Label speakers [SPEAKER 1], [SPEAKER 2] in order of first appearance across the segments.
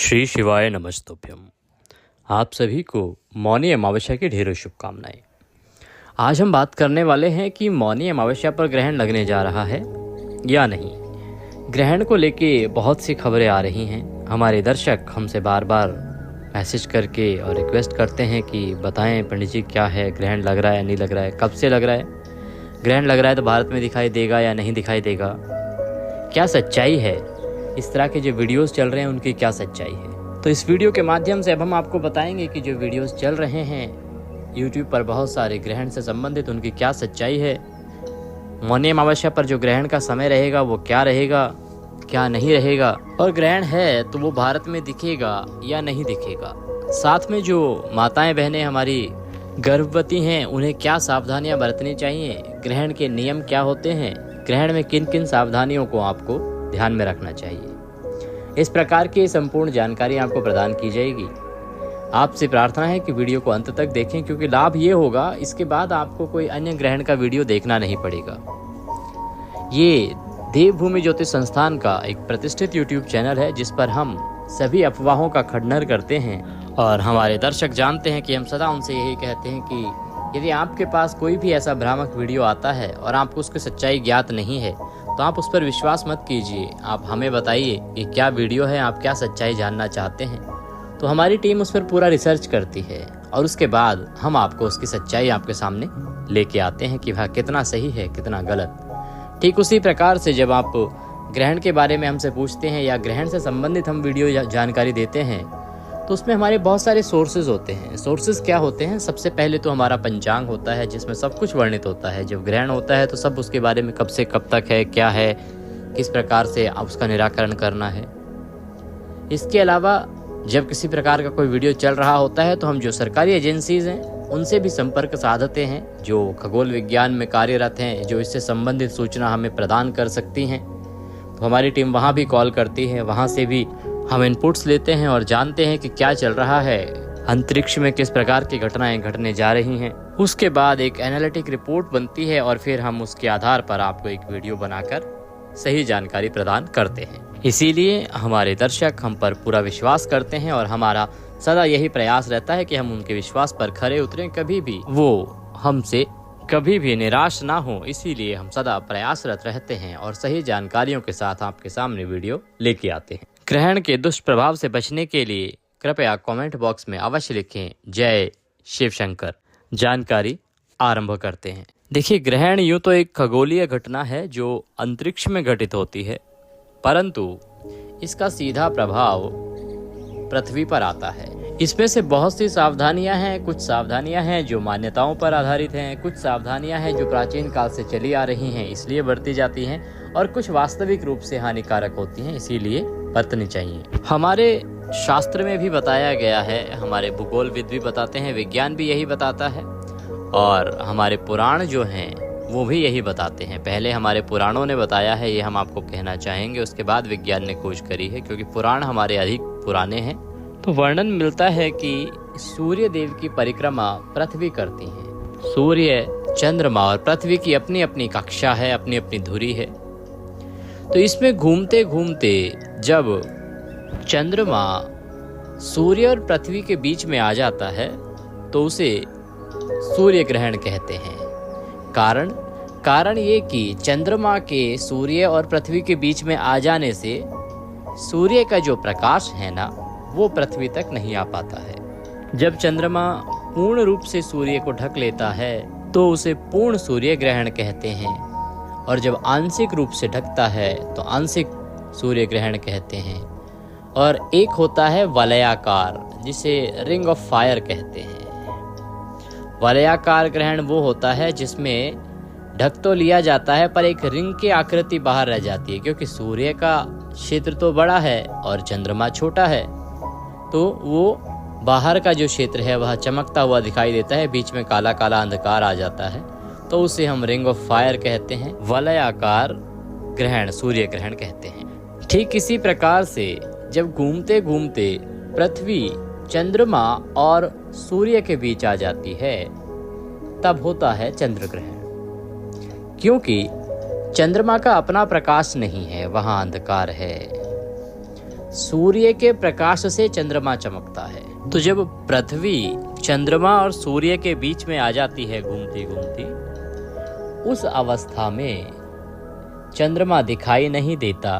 [SPEAKER 1] श्री शिवाय नमस्तुभ्यम। आप सभी को मौनी अमावस्या की ढेरों शुभकामनाएं। आज हम बात करने वाले हैं कि मौनी अमावस्या पर ग्रहण लगने जा रहा है या नहीं। ग्रहण को लेके बहुत सी खबरें आ रही हैं। हमारे दर्शक हमसे बार बार मैसेज करके और रिक्वेस्ट करते हैं कि बताएं पंडित जी क्या है, ग्रहण लग रहा है या नहीं लग रहा है, कब से लग रहा है, ग्रहण लग रहा है तो भारत में दिखाई देगा या नहीं दिखाई देगा, क्या सच्चाई है, इस तरह के जो वीडियोस चल रहे हैं उनकी क्या सच्चाई है। तो इस वीडियो के माध्यम से अब हम आपको बताएंगे कि जो वीडियोस चल रहे हैं YouTube पर बहुत सारे ग्रहण से संबंधित, उनकी क्या सच्चाई है। मौनी अमावस्या पर जो ग्रहण का समय रहेगा वो क्या रहेगा, क्या नहीं रहेगा, और ग्रहण है तो वो भारत में दिखेगा या नहीं दिखेगा। साथ में जो माताएं बहनें हमारी गर्भवती हैं उन्हें क्या सावधानियां बरतनी चाहिए, ग्रहण के नियम क्या होते हैं, ग्रहण में किन किन सावधानियों को आपको ध्यान में रखना चाहिए, इस प्रकार की संपूर्ण जानकारी आपको प्रदान की जाएगी। आपसे प्रार्थना है कि वीडियो को अंत तक देखें, क्योंकि लाभ ये होगा इसके बाद आपको कोई अन्य ग्रहण का वीडियो देखना नहीं पड़ेगा। ये देवभूमि ज्योतिष संस्थान का एक प्रतिष्ठित YouTube चैनल है जिस पर हम सभी अफवाहों का खंडन करते हैं, और हमारे दर्शक जानते हैं कि हम सदा उनसे यही कहते हैं कि यदि आपके पास कोई भी ऐसा भ्रामक वीडियो आता है और आपको उसकी सच्चाई ज्ञात नहीं है तो आप उस पर विश्वास मत कीजिए। आप हमें बताइए कि क्या वीडियो है, आप क्या सच्चाई जानना चाहते हैं, तो हमारी टीम उस पर पूरा रिसर्च करती है और उसके बाद हम आपको उसकी सच्चाई आपके सामने लेके आते हैं कि वह कितना सही है कितना गलत। ठीक उसी प्रकार से जब आप ग्रहण के बारे में हमसे पूछते हैं या ग्रहण से संबंधित हम वीडियो जानकारी देते हैं तो उसमें हमारे बहुत सारे सोर्सेज होते हैं। सोर्सेज क्या होते हैं? सबसे पहले तो हमारा पंचांग होता है जिसमें सब कुछ वर्णित होता है। जब ग्रहण होता है तो सब उसके बारे में कब से कब तक है, क्या है, किस प्रकार से उसका निराकरण करना है। इसके अलावा जब किसी प्रकार का कोई वीडियो चल रहा होता है तो हम जो सरकारी एजेंसीज हैं उनसे भी संपर्क साधते हैं, जो खगोल विज्ञान में कार्यरत हैं, जो इससे संबंधित सूचना हमें प्रदान कर सकती हैं। तो हमारी टीम वहाँ भी कॉल करती है, वहाँ से भी हम इनपुट्स लेते हैं और जानते हैं कि क्या चल रहा है, अंतरिक्ष में किस प्रकार की घटनाएं घटने जा रही हैं। उसके बाद एक एनालिटिक रिपोर्ट बनती है और फिर हम उसके आधार पर आपको एक वीडियो बनाकर सही जानकारी प्रदान करते हैं। इसीलिए हमारे दर्शक हम पर पूरा विश्वास करते हैं और हमारा सदा यही प्रयास रहता है कि हम उनके विश्वास पर खरे उतरें, कभी भी वो हमसे कभी भी निराश ना हो। इसीलिए हम सदा प्रयासरत रहते हैं और सही जानकारियों के साथ आपके सामने वीडियो लेके आते हैं। ग्रहण के दुष्प्रभाव से बचने के लिए कृपया कमेंट बॉक्स में अवश्य लिखें जय शिव शंकर। जानकारी आरंभ करते हैं। देखिए, ग्रहण यूँ तो एक खगोलीय घटना है जो अंतरिक्ष में घटित होती है, परंतु इसका सीधा प्रभाव पृथ्वी पर आता है। इसमें से बहुत सी सावधानियां हैं। कुछ सावधानियां हैं जो मान्यताओं पर आधारित हैं, कुछ सावधानियां हैं जो प्राचीन काल से चली आ रही हैं इसलिए बरती जाती हैं, और कुछ वास्तविक रूप से हानिकारक होती हैं इसीलिए बरतनी चाहिए। हमारे शास्त्र में भी बताया गया है, हमारे भूगोलविद भी बताते हैं, विज्ञान भी यही बताता है, और हमारे पुराण जो हैं वो भी यही बताते हैं। पहले हमारे पुराणों ने बताया है, ये हम आपको कहना चाहेंगे, उसके बाद विज्ञान ने खोज करी है, क्योंकि पुराण हमारे अधिक पुराने हैं। तो वर्णन मिलता है कि सूर्य देव की परिक्रमा पृथ्वी करती है। सूर्य, चंद्रमा और पृथ्वी की अपनी अपनी कक्षा है, अपनी अपनी धुरी है। तो इसमें घूमते घूमते जब चंद्रमा सूर्य और पृथ्वी के बीच में आ जाता है तो उसे सूर्य ग्रहण कहते हैं। कारण ये कि चंद्रमा के सूर्य और पृथ्वी के बीच में आ जाने से सूर्य का जो प्रकाश है ना वो पृथ्वी तक नहीं आ पाता है। जब चंद्रमा पूर्ण रूप से सूर्य को ढक लेता है तो उसे पूर्ण सूर्य ग्रहण कहते हैं, और जब आंशिक रूप से ढकता है तो आंशिक सूर्य ग्रहण कहते हैं। और एक होता है वलयाकार, जिसे रिंग ऑफ फायर कहते हैं। वलयाकार ग्रहण वो होता है जिसमें ढक तो लिया जाता है पर एक रिंग की आकृति बाहर रह जाती है, क्योंकि सूर्य का क्षेत्र तो बड़ा है और चंद्रमा छोटा है, तो वो बाहर का जो क्षेत्र है वह चमकता हुआ दिखाई देता है, बीच में काला काला अंधकार आ जाता है, तो उसे हम रिंग ऑफ फायर कहते हैं, वलयाकार ग्रहण सूर्य ग्रहण कहते हैं। ठीक इसी प्रकार से जब घूमते घूमते पृथ्वी चंद्रमा और सूर्य के बीच आ जाती है तब होता है चंद्र ग्रहण, क्योंकि चंद्रमा का अपना प्रकाश नहीं है, वहाँ अंधकार है। सूर्य के प्रकाश से चंद्रमा चमकता है। तो जब पृथ्वी चंद्रमा और सूर्य के बीच में आ जाती है घूमती घूमती, उस अवस्था में चंद्रमा दिखाई नहीं देता,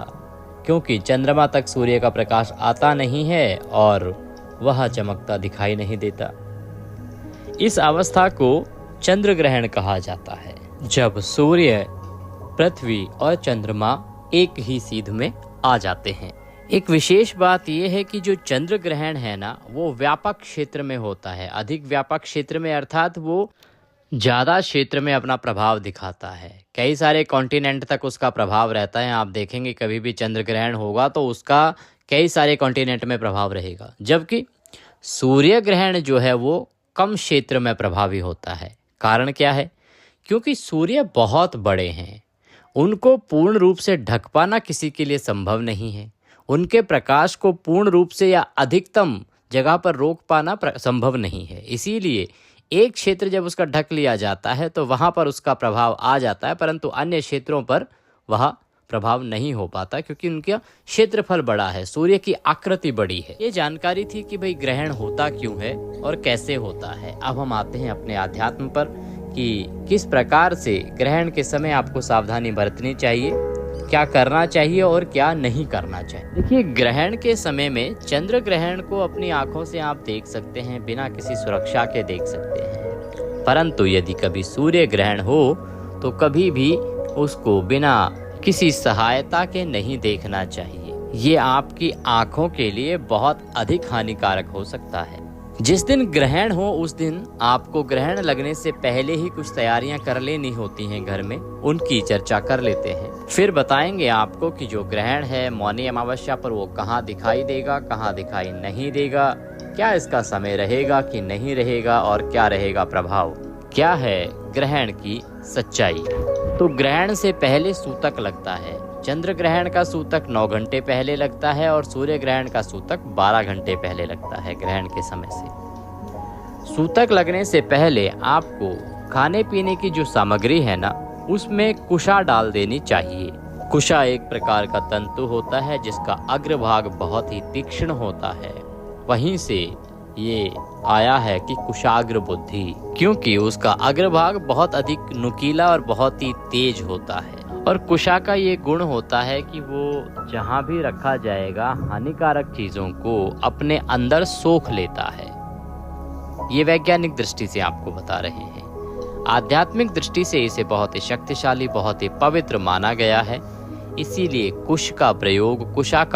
[SPEAKER 1] क्योंकि चंद्रमा तक सूर्य का प्रकाश आता नहीं है और वह चमकता दिखाई नहीं देता। इस अवस्था को चंद्र ग्रहण कहा जाता है, जब सूर्य, पृथ्वी और चंद्रमा एक ही सीध में आ जाते हैं। एक विशेष बात यह है कि जो चंद्र ग्रहण है ना, वो व्यापक क्षेत्र में होता है। अधिक व्यापक क्षेत्र में अर्थात वो ज़्यादा क्षेत्र में अपना प्रभाव दिखाता है। कई सारे कॉन्टिनेंट तक उसका प्रभाव रहता है। आप देखेंगे कभी भी चंद्र ग्रहण होगा तो उसका कई सारे कॉन्टिनेंट में प्रभाव रहेगा, जबकि सूर्य ग्रहण जो है वो कम क्षेत्र में प्रभावी होता है। कारण क्या है? क्योंकि सूर्य बहुत बड़े हैं, उनको पूर्ण रूप से ढक पाना किसी के लिए संभव नहीं है। उनके प्रकाश को पूर्ण रूप से या अधिकतम जगह पर रोक पाना संभव नहीं है। इसीलिए एक क्षेत्र जब उसका ढक लिया जाता है तो वहाँ पर उसका प्रभाव आ जाता है, परंतु अन्य क्षेत्रों पर वह प्रभाव नहीं हो पाता, क्योंकि उनका क्षेत्रफल बड़ा है, सूर्य की आकृति बड़ी है। ये जानकारी थी कि भाई ग्रहण होता क्यों है और कैसे होता है। अब हम आते हैं अपने अध्यात्म पर कि किस प्रकार से ग्रहण के समय आपको सावधानी बरतनी चाहिए, क्या करना चाहिए और क्या नहीं करना चाहिए। देखिए, ग्रहण के समय में चंद्र ग्रहण को अपनी आंखों से आप देख सकते हैं, बिना किसी सुरक्षा के देख सकते हैं। परंतु यदि कभी सूर्य ग्रहण हो तो कभी भी उसको बिना किसी सहायता के नहीं देखना चाहिए। ये आपकी आंखों के लिए बहुत अधिक हानिकारक हो सकता है। जिस दिन ग्रहण हो उस दिन आपको ग्रहण लगने से पहले ही कुछ तैयारियां कर लेनी होती हैं घर में, उनकी चर्चा कर लेते हैं। फिर बताएंगे आपको कि जो ग्रहण है मौनी अमावस्या पर वो कहाँ दिखाई देगा, कहाँ दिखाई नहीं देगा, क्या इसका समय रहेगा कि नहीं रहेगा और क्या रहेगा प्रभाव, क्या है ग्रहण की सच्चाई। तो ग्रहण से पहले सूतक लगता है। चंद्र ग्रहण का सूतक 9 घंटे पहले लगता है और सूर्य ग्रहण का सूतक 12 घंटे पहले लगता है ग्रहण के समय से। सूतक लगने से पहले आपको खाने पीने की जो सामग्री है ना, उसमें कुशा डाल देनी चाहिए। कुशा एक प्रकार का तंतु होता है जिसका अग्रभाग बहुत ही तीक्ष्ण होता है। वहीं से ये आया है कि कुशाग्र बुद्धि, क्योंकि उसका अग्रभाग बहुत अधिक नुकीला और बहुत ही तेज होता है। और कुशा का ये गुण होता है कि वो जहाँ भी रखा जाएगा हानिकारक चीज़ों को अपने अंदर सोख लेता है। ये वैज्ञानिक दृष्टि से आपको बता रहे हैं। आध्यात्मिक दृष्टि से इसे बहुत ही शक्तिशाली, बहुत ही पवित्र माना गया है। इसीलिए कुशा का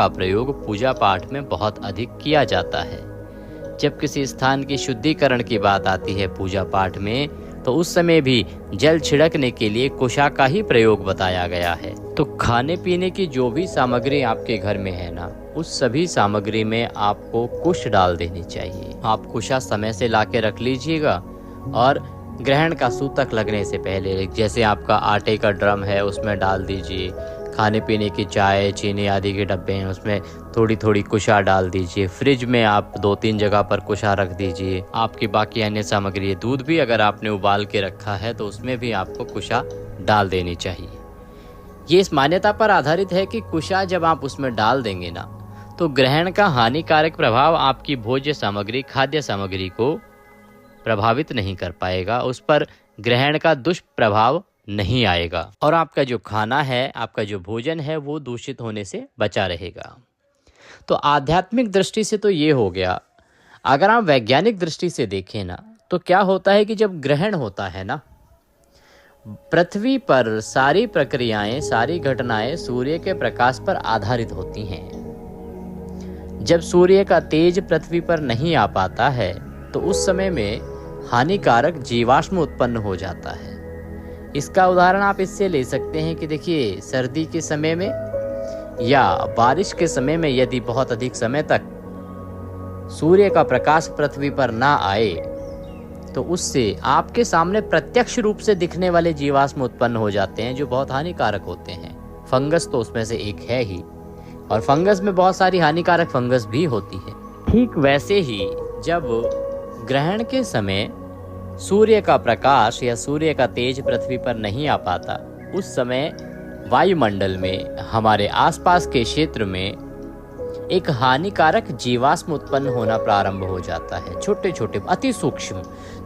[SPEAKER 1] प्रयोग पूजा पाठ में बहुत अधिक किया जाता है। जब किसी स्थान की शुद्धिकरण की बात आती है पूजा पाठ में, तो उस समय भी जल छिड़कने के लिए कुशा का ही प्रयोग बताया गया है। तो खाने पीने की जो भी सामग्री आपके घर में है ना, उस सभी सामग्री में आपको कुश डाल देनी चाहिए। आप कुशा समय से लाके रख लीजिएगा और ग्रहण का सूतक लगने से पहले, जैसे आपका आटे का ड्रम है उसमें डाल दीजिए। खाने पीने की चाय, चीनी आदि के डब्बे हैं उसमें थोड़ी थोड़ी कुशा डाल दीजिए। फ्रिज में आप 2-3 जगह पर कुशा रख दीजिए। आपकी बाकी अन्य सामग्री, दूध भी अगर आपने उबाल के रखा है तो उसमें भी आपको कुशा डाल देनी चाहिए। ये इस मान्यता पर आधारित है कि कुशा जब आप उसमें डाल देंगे ना, तो ग्रहण का हानिकारक प्रभाव आपकी भोज्य सामग्री, खाद्य सामग्री को प्रभावित नहीं कर पाएगा, उस पर ग्रहण का दुष्प्रभाव नहीं आएगा और आपका जो खाना है, आपका जो भोजन है वो दूषित होने से बचा रहेगा। तो आध्यात्मिक दृष्टि से तो ये हो गया। अगर आप वैज्ञानिक दृष्टि से देखें ना, तो क्या होता है कि जब ग्रहण होता है ना, पृथ्वी पर सारी प्रक्रियाएं, सारी घटनाएं सूर्य के प्रकाश पर आधारित होती हैं। जब सूर्य का तेज पृथ्वी पर नहीं आ पाता है तो उस समय में हानिकारक जीवाश्म उत्पन्न हो जाता है। इसका उदाहरण आप इससे ले सकते हैं कि देखिए, सर्दी के समय में या बारिश के समय में यदि बहुत अधिक समय तक सूर्य का प्रकाश पृथ्वी पर ना आए तो उससे आपके सामने प्रत्यक्ष रूप से दिखने वाले जीवाश्म उत्पन्न हो जाते हैं जो बहुत हानिकारक होते हैं। फंगस तो उसमें से एक है ही, और फंगस में बहुत सारी हानिकारक फंगस भी होती है। ठीक वैसे ही जब ग्रहण के समय सूर्य का प्रकाश या सूर्य का तेज पृथ्वी पर नहीं आ पाता, उस समय वायुमंडल में, हमारे आसपास के क्षेत्र में एक हानिकारक जीवाश्म उत्पन्न होना प्रारंभ हो जाता है, छोटे छोटे अति सूक्ष्म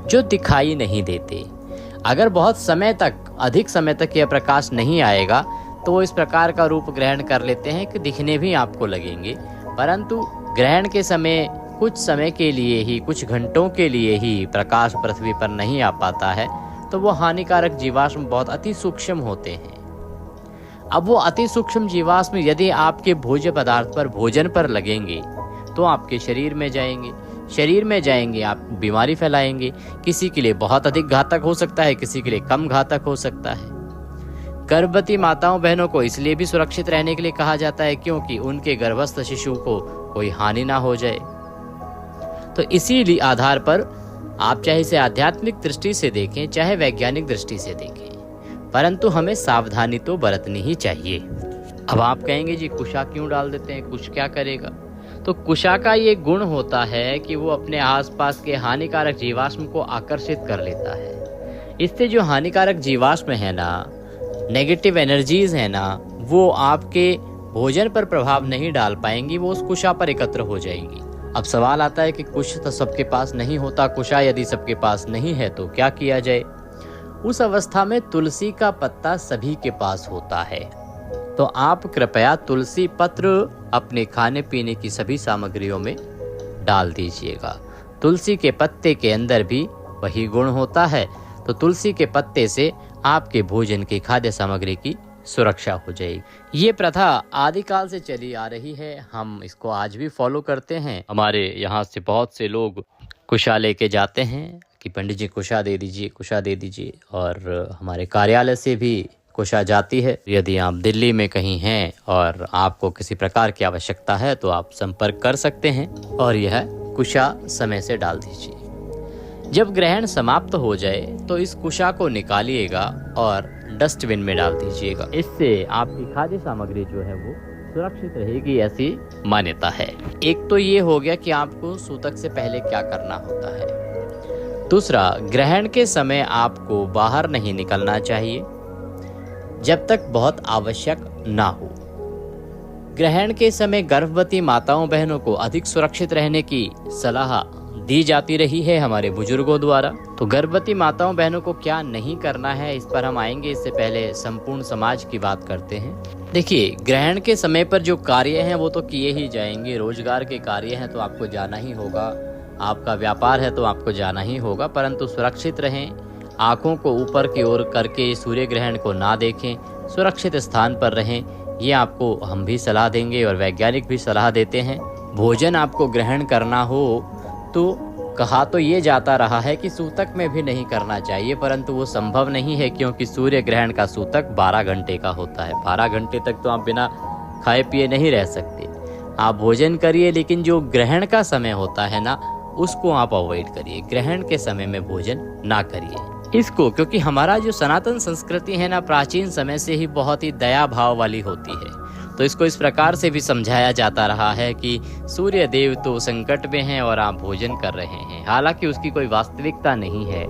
[SPEAKER 1] जो दिखाई नहीं देते। अगर बहुत समय तक, अधिक समय तक यह प्रकाश नहीं आएगा तो वो इस प्रकार का रूप ग्रहण कर लेते हैं कि दिखने भी आपको लगेंगे, परंतु ग्रहण के समय कुछ समय के लिए ही, कुछ घंटों के लिए ही प्रकाश पृथ्वी पर नहीं आ पाता है, तो वो हानिकारक जीवाश्म बहुत अति सूक्ष्म होते हैं। अब वो अति सूक्ष्म जीवाश्म यदि आपके भोज्य पदार्थ पर, भोजन पर लगेंगे तो आपके शरीर में जाएंगे, आप बीमारी फैलाएंगे। किसी के लिए बहुत अधिक घातक हो सकता है, किसी के लिए कम घातक हो सकता है। गर्भवती माताओं बहनों को इसलिए भी सुरक्षित रहने के लिए कहा जाता है क्योंकि उनके गर्भस्थ शिशु को कोई हानि ना हो जाए। तो इसी आधार पर आप चाहे इसे आध्यात्मिक दृष्टि से देखें, चाहे वैज्ञानिक दृष्टि से देखें, परंतु हमें सावधानी तो बरतनी ही चाहिए। अब आप कहेंगे जी कुशा क्यों डाल देते हैं, कुश क्या करेगा? तो कुशा का ये गुण होता है कि वो अपने आसपास के हानिकारक जीवाश्म को आकर्षित कर लेता है। इससे जो हानिकारक जीवाश्म है ना, नेगेटिव एनर्जीज है ना, वो आपके भोजन पर प्रभाव नहीं डाल पाएंगी, वो उस कुशा पर एकत्र हो जाएंगी। अब सवाल आता है कि कुश तो सबके पास नहीं होता, कुशा यदि सबके पास नहीं है तो क्या किया जाए? उस अवस्था में तुलसी का पत्ता सभी के पास होता है, तो आप कृपया तुलसी पत्र अपने खाने पीने की सभी सामग्रियों में डाल दीजिएगा। तुलसी के पत्ते के अंदर भी वही गुण होता है, तो तुलसी के पत्ते से आपके भोजन की खाद्य सामग्री की सुरक्षा हो जाएगी। ये प्रथा आदिकाल से चली आ रही है, हम इसको आज भी फॉलो करते हैं। हमारे यहाँ से बहुत से लोग कुशा लेके जाते हैं कि पंडित जी कुशा दे दीजिए, कुशा दे दीजिए, और हमारे कार्यालय से भी कुशा जाती है। यदि आप दिल्ली में कहीं हैं और आपको किसी प्रकार की आवश्यकता है तो आप संपर्क कर सकते हैं और यह कुशा समय से डाल दीजिए। जब ग्रहण समाप्त हो जाए तो इस कुशा को निकालिएगा और डस्टबिन में डाल दीजिएगा। इससे आपकी खाद्य सामग्री जो है वो सुरक्षित रहेगी, ऐसी मान्यता है। एक तो ये हो गया कि आपको सूतक से पहले क्या करना होता है। दूसरा, ग्रहण के समय आपको बाहर नहीं निकलना चाहिए जब तक बहुत आवश्यक ना हो। ग्रहण के समय गर्भवती माताओं बहनों को अधिक सुरक्षित रहने की सलाह दी जाती रही है हमारे बुजुर्गों द्वारा। तो गर्भवती माताओं बहनों को क्या नहीं करना है, इस पर हम आएंगे। इससे पहले संपूर्ण समाज की बात करते हैं। देखिए, ग्रहण के समय पर जो कार्य हैं वो तो किए ही जाएंगे। रोजगार के कार्य हैं तो आपको जाना ही होगा, आपका व्यापार है तो आपको जाना ही होगा, परंतु सुरक्षित रहें। आंखों को ऊपर की ओर करके सूर्य ग्रहण को ना देखें, सुरक्षित स्थान पर रहें। ये आपको हम भी सलाह देंगे और वैज्ञानिक भी सलाह देते हैं। भोजन आपको ग्रहण करना हो तो कहा तो ये जाता रहा है कि सूतक में भी नहीं करना चाहिए, परंतु वो संभव नहीं है क्योंकि सूर्य ग्रहण का सूतक 12 घंटे का होता है। 12 घंटे तक तो आप बिना खाए पिए नहीं रह सकते। आप भोजन करिए, लेकिन जो ग्रहण का समय होता है ना, उसको आप अवॉइड करिए। ग्रहण के समय में भोजन ना करिए इसको, क्योंकि हमारा जो सनातन संस्कृति है ना, प्राचीन समय से ही बहुत ही दया भाव वाली होती है। तो इसको इस प्रकार से भी समझाया जाता रहा है कि सूर्य देव तो संकट में हैं और आप भोजन कर रहे हैं। हालांकि उसकी कोई वास्तविकता नहीं है।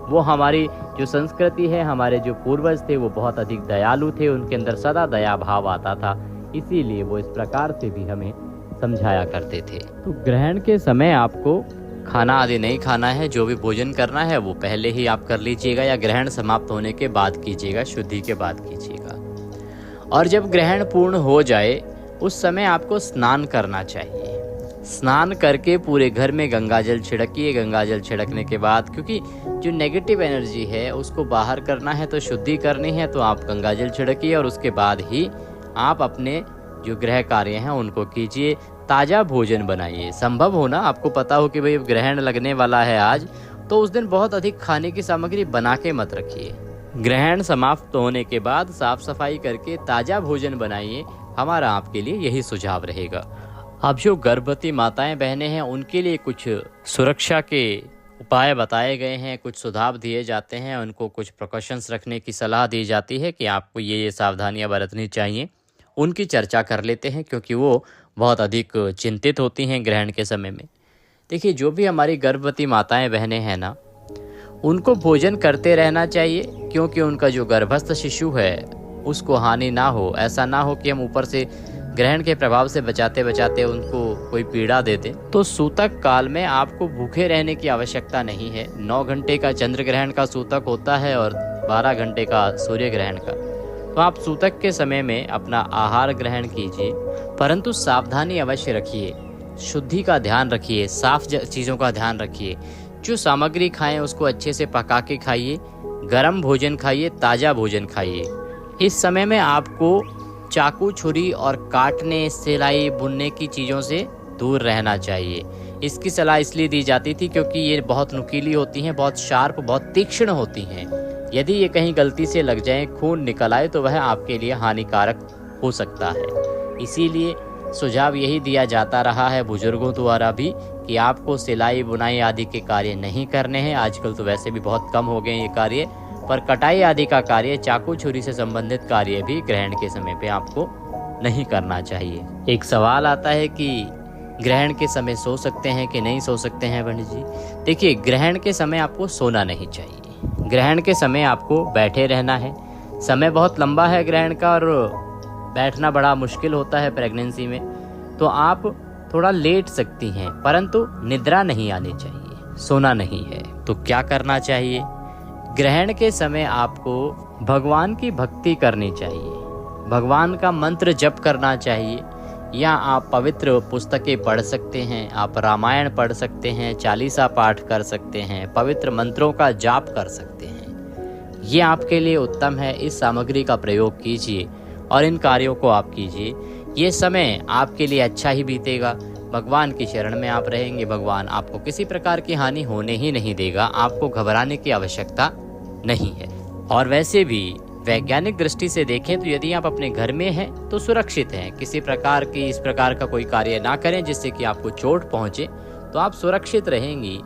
[SPEAKER 1] वो हमारी जो संस्कृति है, हमारे जो पूर्वज थे वो बहुत अधिक दयालु थे, उनके अंदर सदा दया भाव आता था, इसीलिए वो इस प्रकार से भी हमें समझाया करते थे। तो ग्रहण के समय आपको खाना आदि नहीं खाना है। जो भी भोजन करना है वो पहले ही आप कर लीजिएगा या ग्रहण समाप्त होने के बाद कीजिएगा, शुद्धि के बाद कीजिएगा। और जब ग्रहण पूर्ण हो जाए उस समय आपको स्नान करना चाहिए। स्नान करके पूरे घर में गंगाजल छिड़किए। गंगाजल छिड़कने के बाद, क्योंकि जो नेगेटिव एनर्जी है उसको बाहर करना है, तो शुद्धि करनी है, तो आप गंगाजल छिड़किए और उसके बाद ही आप अपने जो गृह कार्य हैं उनको कीजिए। ताज़ा भोजन बनाइए। संभव हो ना, आपको पता हो कि भाई ग्रहण लगने वाला है आज, तो उस दिन बहुत अधिक खाने की सामग्री बना के मत रखिए। ग्रहण समाप्त होने के बाद साफ सफाई करके ताज़ा भोजन बनाइए। हमारा आपके लिए यही सुझाव रहेगा। अब जो गर्भवती माताएं बहनें हैं उनके लिए कुछ सुरक्षा के उपाय बताए गए हैं, कुछ सुझाव दिए जाते हैं, उनको कुछ प्रिकॉशंस रखने की सलाह दी जाती है कि आपको ये सावधानियां बरतनी चाहिए। उनकी चर्चा कर लेते हैं क्योंकि वो बहुत अधिक चिंतित होती हैं ग्रहण के समय में। देखिए, जो भी हमारी गर्भवती माताएं बहनें हैं ना, उनको भोजन करते रहना चाहिए, क्योंकि उनका जो गर्भस्थ शिशु है उसको हानि ना हो। ऐसा ना हो कि हम ऊपर से ग्रहण के प्रभाव से बचाते बचाते उनको कोई पीड़ा दे दे, तो सूतक काल में आपको भूखे रहने की आवश्यकता नहीं है। 9 घंटे का चंद्र ग्रहण का सूतक होता है और 12 घंटे का सूर्य ग्रहण का। तो आप सूतक के समय में अपना आहार ग्रहण कीजिए, परंतु सावधानी अवश्य रखिए, शुद्धि का ध्यान रखिए, साफ चीज़ों का ध्यान रखिए। जो सामग्री खाएं उसको अच्छे से पका के खाइए, गर्म भोजन खाइए, ताज़ा भोजन खाइए। इस समय में आपको चाकू, छुरी और काटने, सिलाई, बुनने की चीज़ों से दूर रहना चाहिए। इसकी सलाह इसलिए दी जाती थी क्योंकि ये बहुत नुकीली होती हैं, बहुत शार्प, बहुत तीक्ष्ण होती हैं। यदि ये कहीं गलती से लग जाए, खून निकल आए, तो वह आपके लिए हानिकारक हो सकता है। इसीलिए सुझाव यही दिया जाता रहा है बुजुर्गों द्वारा भी कि आपको सिलाई, बुनाई आदि के कार्य नहीं करने हैं। आजकल तो वैसे भी बहुत कम हो गए ये कार्य, पर कटाई आदि का कार्य, चाकू छुरी से संबंधित कार्य भी ग्रहण के समय पे आपको नहीं करना चाहिए। एक सवाल आता है कि ग्रहण के समय सो सकते हैं कि नहीं सो सकते हैं पंडित जी? देखिए, ग्रहण के समय आपको सोना नहीं चाहिए। ग्रहण के समय आपको बैठे रहना है। समय बहुत लंबा है ग्रहण का और बैठना बड़ा मुश्किल होता है प्रेगनेंसी में, तो आप थोड़ा लेट सकती हैं, परंतु निद्रा नहीं आनी चाहिए, सोना नहीं है। तो क्या करना चाहिए? ग्रहण के समय आपको भगवान की भक्ति करनी चाहिए, भगवान का मंत्र जप करना चाहिए, या आप पवित्र पुस्तकें पढ़ सकते हैं, आप रामायण पढ़ सकते हैं, चालीसा पाठ कर सकते हैं, पवित्र मंत्रों का जाप कर सकते हैं। ये आपके लिए उत्तम है। इस सामग्री का प्रयोग कीजिए और इन कार्यों को आप कीजिए। ये समय आपके लिए अच्छा ही बीतेगा। भगवान की शरण में आप रहेंगे, भगवान आपको किसी प्रकार की हानि होने ही नहीं देगा। आपको घबराने की आवश्यकता नहीं है। और वैसे भी वैज्ञानिक दृष्टि से देखें तो यदि आप अपने घर में हैं तो सुरक्षित हैं। किसी प्रकार की इस प्रकार का कोई कार्य ना करें जिससे कि आपको चोट पहुंचे, तो आप सुरक्षित रहेंगी।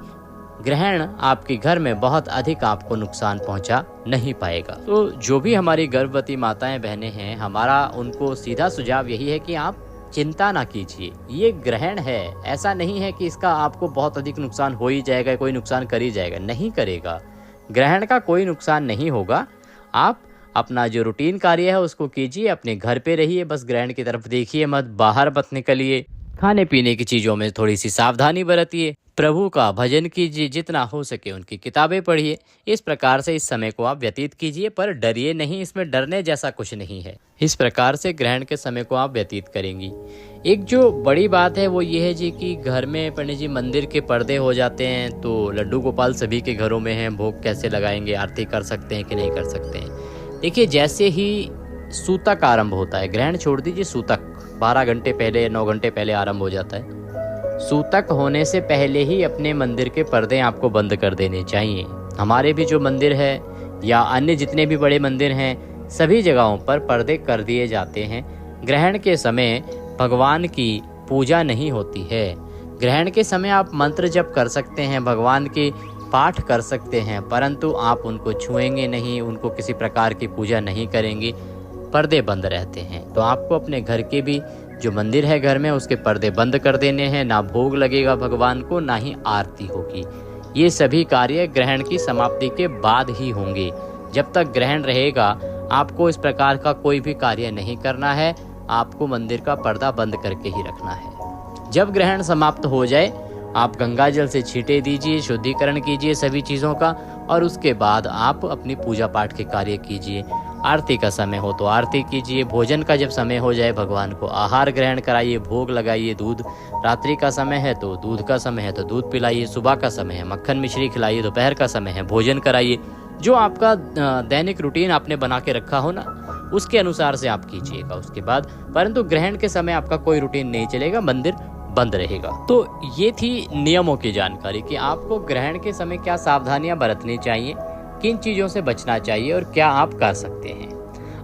[SPEAKER 1] ग्रहण आपके घर में बहुत अधिक आपको नुकसान पहुंचा नहीं पाएगा। तो जो भी हमारी गर्भवती माताएं बहनें हैं, हमारा उनको सीधा सुझाव यही है कि आप चिंता ना कीजिए। ये ग्रहण है, ऐसा नहीं है कि इसका आपको बहुत अधिक नुकसान हो ही जाएगा, कोई नुकसान कर ही जाएगा, नहीं करेगा। ग्रहण का कोई नुकसान नहीं होगा। आप अपना जो रूटीन कार्य है उसको कीजिए, अपने घर पे रहिए, बस ग्रहण की तरफ देखिए मत, बाहर मत निकलिए। खाने पीने की चीज़ों में थोड़ी सी सावधानी बरतिए, प्रभु का भजन कीजिए, जितना हो सके उनकी किताबें पढ़िए। इस प्रकार से इस समय को आप व्यतीत कीजिए, पर डरिए नहीं, इसमें डरने जैसा कुछ नहीं है। इस प्रकार से ग्रहण के समय को आप व्यतीत करेंगी। एक जो बड़ी बात है वो ये है जी कि घर में पंडित जी मंदिर के पर्दे हो जाते हैं, तो लड्डू गोपाल सभी के घरों में हैं, भोग कैसे लगाएंगे, आरती कर सकते हैं कि नहीं कर सकते हैं? देखिए, जैसे ही सूतक आरंभ होता है, ग्रहण छोड़ दीजिए, सूतक 12 घंटे पहले, 9 घंटे पहले आरंभ हो जाता है। सूतक होने से पहले ही अपने मंदिर के पर्दे आपको बंद कर देने चाहिए। हमारे भी जो मंदिर है या अन्य जितने भी बड़े मंदिर हैं, सभी जगहों पर पर्दे कर दिए जाते हैं। ग्रहण के समय भगवान की पूजा नहीं होती है। ग्रहण के समय आप मंत्र जप कर सकते हैं, भगवान के पाठ कर सकते हैं, परंतु आप उनको छुएंगे नहीं, उनको किसी प्रकार की पूजा नहीं करेंगे, पर्दे बंद रहते हैं। तो आपको अपने घर के भी जो मंदिर है घर में, उसके पर्दे बंद कर देने हैं। ना भोग लगेगा भगवान को, ना ही आरती होगी। ये सभी कार्य ग्रहण की समाप्ति के बाद ही होंगे। जब तक ग्रहण रहेगा आपको इस प्रकार का कोई भी कार्य नहीं करना है। आपको मंदिर का पर्दा बंद करके ही रखना है। जब ग्रहण समाप्त हो जाए, आप गंगा जल से छींटे दीजिए, शुद्धिकरण कीजिए सभी चीज़ों का, और उसके बाद आप अपनी पूजा पाठ के कार्य कीजिए। आरती का समय हो तो आरती कीजिए। भोजन का जब समय हो जाए, भगवान को आहार ग्रहण कराइए, भोग लगाइए। दूध, रात्रि का समय है तो दूध का समय है तो दूध पिलाइए। सुबह का समय है मक्खन मिश्री खिलाइए। दोपहर का समय है भोजन कराइए। जो आपका दैनिक रूटीन आपने बना के रखा हो ना, उसके अनुसार से आप कीजिएगा उसके बाद। परंतु ग्रहण के समय आपका कोई रूटीन नहीं चलेगा, मंदिर बंद रहेगा। तो ये थी नियमों की जानकारी कि आपको ग्रहण के समय क्या सावधानियां बरतनी चाहिए, किन चीज़ों से बचना चाहिए और क्या आप कर सकते हैं।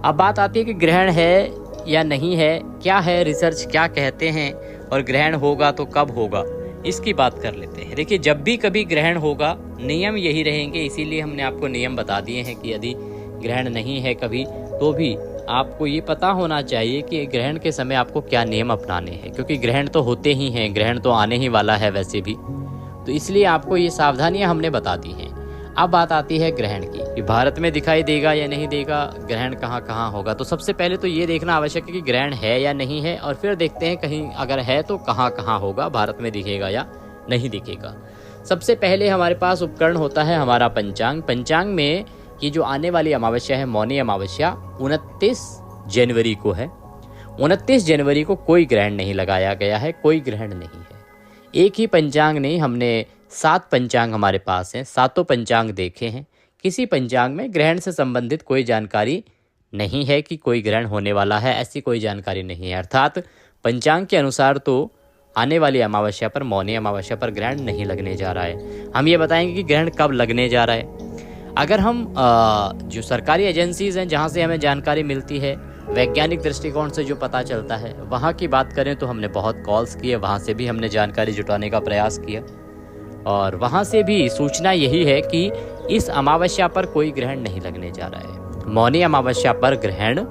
[SPEAKER 1] अब बात आती है कि ग्रहण है या नहीं है, क्या है, रिसर्च क्या कहते हैं, और ग्रहण होगा तो कब होगा, इसकी बात कर लेते हैं। देखिए, जब भी कभी ग्रहण होगा नियम यही रहेंगे, इसीलिए हमने आपको नियम बता दिए हैं कि यदि ग्रहण नहीं है कभी तो भी आपको ये पता होना चाहिए कि ग्रहण के समय आपको क्या नियम अपनाने हैं, क्योंकि ग्रहण तो होते ही हैं, ग्रहण तो आने ही वाला है वैसे भी। तो इसलिए आपको ये सावधानियां हमने बता दी हैं। अब बात आती है ग्रहण की कि भारत में दिखाई देगा या नहीं देगा, ग्रहण कहाँ कहाँ होगा। तो सबसे पहले तो ये देखना आवश्यक है कि ग्रहण है या नहीं है, और फिर देखते हैं कहीं अगर है तो कहाँ कहाँ होगा, भारत में दिखेगा या नहीं दिखेगा। सबसे पहले हमारे पास उपकरण होता है हमारा पंचांग। पंचांग में ये जो आने वाली अमावस्या है, मौनी अमावस्या, 29 जनवरी को है। 29 जनवरी को कोई ग्रहण नहीं लगाया गया है, कोई ग्रहण नहीं है। एक ही पंचांग नहीं, हमने 7 पंचांग हमारे पास हैं, सातों पंचांग देखे हैं। किसी पंचांग में ग्रहण से संबंधित कोई जानकारी नहीं है कि कोई ग्रहण होने वाला है, ऐसी कोई जानकारी नहीं है। अर्थात पंचांग के अनुसार तो आने वाली अमावस्या पर, मौनी अमावस्या पर ग्रहण नहीं लगने जा रहा है। हम ये बताएंगे कि ग्रहण कब लगने जा रहा है। अगर हम जो सरकारी एजेंसीज हैं जहाँ से हमें जानकारी मिलती है, वैज्ञानिक दृष्टिकोण से जो पता चलता है, वहाँ की बात करें तो हमने बहुत कॉल्स किए, वहाँ से भी हमने जानकारी जुटाने का प्रयास किया, और वहाँ से भी सूचना यही है कि इस अमावस्या पर कोई ग्रहण नहीं लगने जा रहा है। मौनी अमावस्या पर ग्रहण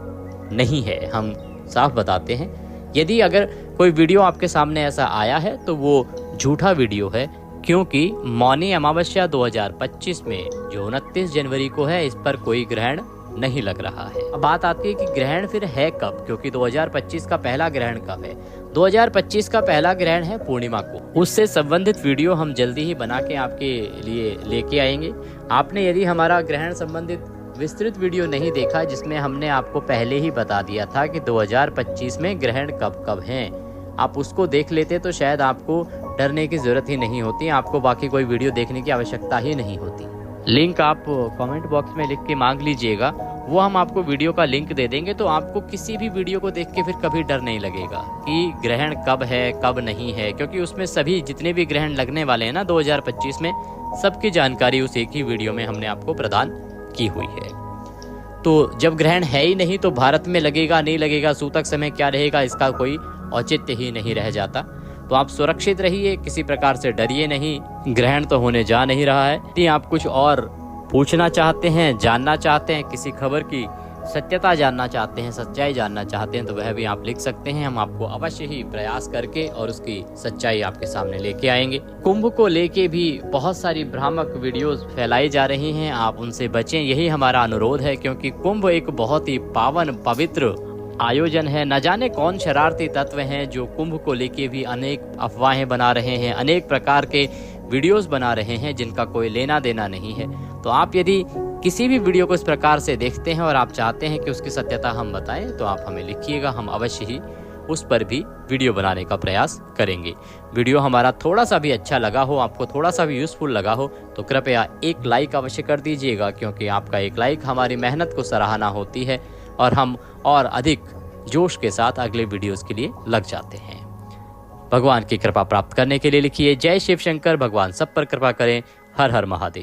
[SPEAKER 1] नहीं है, हम साफ बताते हैं। यदि अगर कोई वीडियो आपके सामने ऐसा आया है तो वो झूठा वीडियो है, क्योंकि मौनी अमावस्या 2025 में जो 29 जनवरी को है, इस पर कोई ग्रहण नहीं लग रहा है। अब बात आती है कि ग्रहण फिर है कब, क्योंकि 2025 का पहला ग्रहण कब है। 2025 का पहला ग्रहण है पूर्णिमा को। उससे संबंधित वीडियो हम जल्दी ही बना के आपके लिए लेके आएंगे। आपने यदि हमारा ग्रहण संबंधित विस्तृत वीडियो नहीं देखा, जिसमें हमने आपको पहले ही बता दिया था कि 2025 में ग्रहण कब कब हैं, आप उसको देख लेते तो शायद आपको डरने की जरूरत ही नहीं होती, आपको बाकी कोई वीडियो देखने की आवश्यकता ही नहीं होती। लिंक आप कमेंट बॉक्स में लिख के मांग लीजिएगा, वो हम आपको वीडियो का लिंक दे देंगे, तो आपको किसी भी वीडियो को देख के फिर कभी डर नहीं लगेगा कि ग्रहण कब है कब नहीं है, क्योंकि उसमें सभी जितने भी ग्रहण लगने वाले हैं ना 2025 में, सबकी जानकारी उस एक ही वीडियो में हमने आपको प्रदान की हुई है। तो जब ग्रहण है ही नहीं तो भारत में लगेगा नहीं लगेगा, सूतक समय क्या रहेगा, इसका कोई औचित्य ही नहीं रह जाता। तो आप सुरक्षित रहिए, किसी प्रकार से डरिए नहीं, ग्रहण तो होने जा नहीं रहा है। यदि आप कुछ और पूछना चाहते हैं, जानना चाहते हैं, किसी खबर की सत्यता जानना चाहते हैं, सच्चाई जानना चाहते हैं, तो वह भी आप लिख सकते हैं। हम आपको अवश्य ही प्रयास करके और उसकी सच्चाई आपके सामने लेके आएंगे। कुंभ को लेके भी बहुत सारी भ्रामक वीडियोस फैलाई जा रही हैं, आप उनसे बचें, यही हमारा अनुरोध है, क्योंकि कुंभ एक बहुत ही पावन पवित्र आयोजन है। न जाने कौन शरारती तत्व हैं जो कुंभ को लेके भी अनेक अफवाहें बना रहे हैं, अनेक प्रकार के वीडियोस बना रहे हैं जिनका कोई लेना देना नहीं है। तो आप यदि किसी भी वीडियो को इस प्रकार से देखते हैं और आप चाहते हैं कि उसकी सत्यता हम बताएं, तो आप हमें लिखिएगा, हम अवश्य ही उस पर भी वीडियो बनाने का प्रयास करेंगे। वीडियो हमारा थोड़ा सा भी अच्छा लगा हो, आपको थोड़ा सा भी यूजफुल लगा हो, तो कृपया एक लाइक अवश्य कर दीजिएगा, क्योंकि आपका एक लाइक हमारी मेहनत को सराहना होती है और हम और अधिक जोश के साथ अगले वीडियोस के लिए लग जाते हैं। भगवान की कृपा प्राप्त करने के लिए लिखिए जय शिव शंकर, भगवान सब पर कृपा करें। हर हर महादेव।